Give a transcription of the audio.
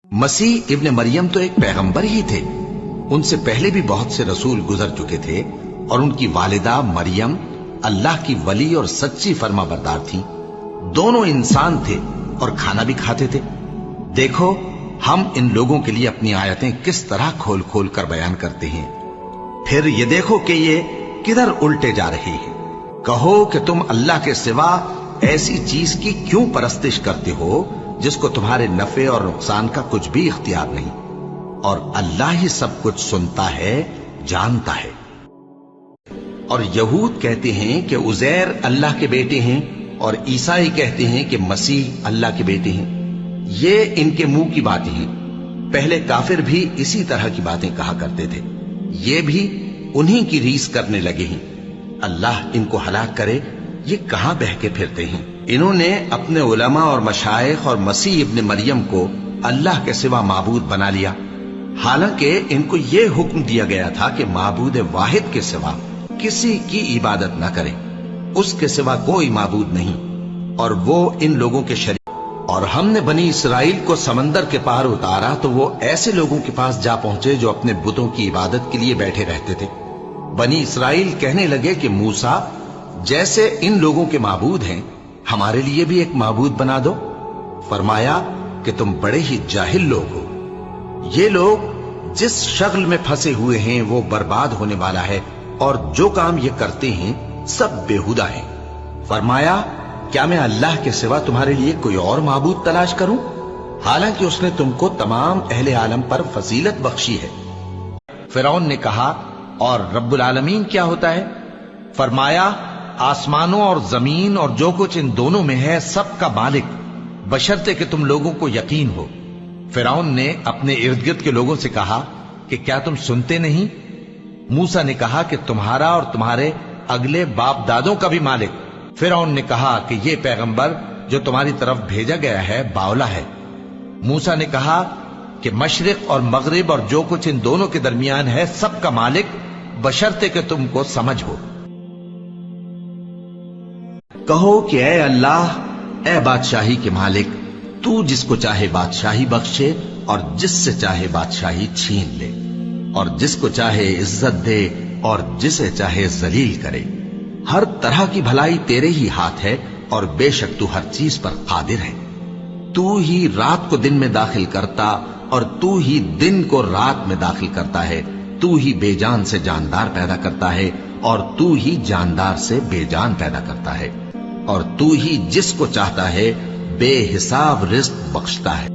मसीह इब्न मरियम तो एक पैगंबर ही थे। उनसे पहले भी बहुत से रसूल गुजर चुके थे और उनकी वालिदा मरियम अल्लाह की वली और सच्ची फर्माबरदार थी। दोनों इंसान थे और खाना भी खाते थे। देखो, हम इन लोगों के लिए अपनी आयतें किस तरह खोल खोल कर बयान करते हैं। फिर ये देखो कि ये किधर उल्टे जा रहे हैं। कहो कि तुम अल्लाह के सिवा ऐसी चीज की क्यों परस्तिश करते हो जिसको तुम्हारे नफे और नुकसान का कुछ भी इख्तियार नहीं, और अल्लाह ही सब कुछ सुनता है, जानता है। और यहूद कहते हैं कि उजैर अल्लाह के बेटे हैं और ईसाई कहते हैं कि मसीह अल्लाह के बेटे हैं। ये इनके मुंह की बातें हैं। पहले काफिर भी इसी तरह की बातें कहा करते थे। ये भी उन्हीं की रीस करने लगे हैं। अल्लाह इनको हलाक करे, ये कहां बहके फिरते हैं। इन्होंने अपने उलमा और मशाइख और मसीह इब्न मरियम को अल्लाह के सिवा माबूद बना लिया, हालांकि इनको यह हुक्म दिया गया था कि माबूद वाहिद के सिवा किसी की इबादत न करें। उसके सिवा कोई माबूद नहीं और वो इन लोगों के शरीक। और हमने बनी इसराइल को समंदर के पार उतारा तो वो ऐसे लोगों के पास जा पहुंचे जो अपने बुतों की इबादत के लिए बैठे रहते थे। बनी इसराइल कहने लगे कि मूसा, जैसे इन लोगों के माबूद हैं, हमारे लिए भी एक माबूद बना दो। फरमाया कि तुम बड़े ही जाहिल लोग हो। ये लोग जिस शक्ल में फंसे हुए हैं वो बर्बाद होने वाला है, और जो काम ये करते हैं सब बेहुदा है। फरमाया, क्या मैं अल्लाह के सिवा तुम्हारे लिए कोई और माबूद तलाश करूं, हालांकि उसने तुमको तमाम अहले आलम पर फजीलत बख्शी है। फिरौन ने कहा, और रब्बुल आलमीन क्या होता है? फरमाया, आसमानों और जमीन और जो कुछ इन दोनों में है सबका मालिक, बशर्ते कि तुम लोगों को यकीन हो। फिरौन ने अपने इर्द गिर्द के लोगों से कहा कि क्या तुम सुनते नहीं? मूसा ने कहा कि तुम्हारा और तुम्हारे अगले बाप दादों का भी मालिक। फिरौन ने कहा कि ये पैगंबर जो तुम्हारी तरफ भेजा गया है बावला है। मूसा ने कहा कि मशरिक और मगरिब और जो कुछ इन दोनों के दरमियान है सबका मालिक, बशर्ते कि तुमको समझ हो। कहो कि ऐ अल्लाह, ऐ बादशाही के मालिक, तू जिसको चाहे बादशाही बख्शे और जिससे चाहे बादशाही छीन ले, और जिसको चाहे इज्जत दे और जिसे चाहे जलील करे। हर तरह की भलाई तेरे ही हाथ है और बेशक तू हर चीज पर कादिर है। तू ही रात को दिन में दाखिल करता और तू ही दिन को रात में दाखिल करता है। तू ही बेजान से जानदार पैदा करता है और तू ही जानदार से बेजान पैदा करता है, और तू ही जिसको चाहता है बेहिसाब रिज़्क़ बख्शता है।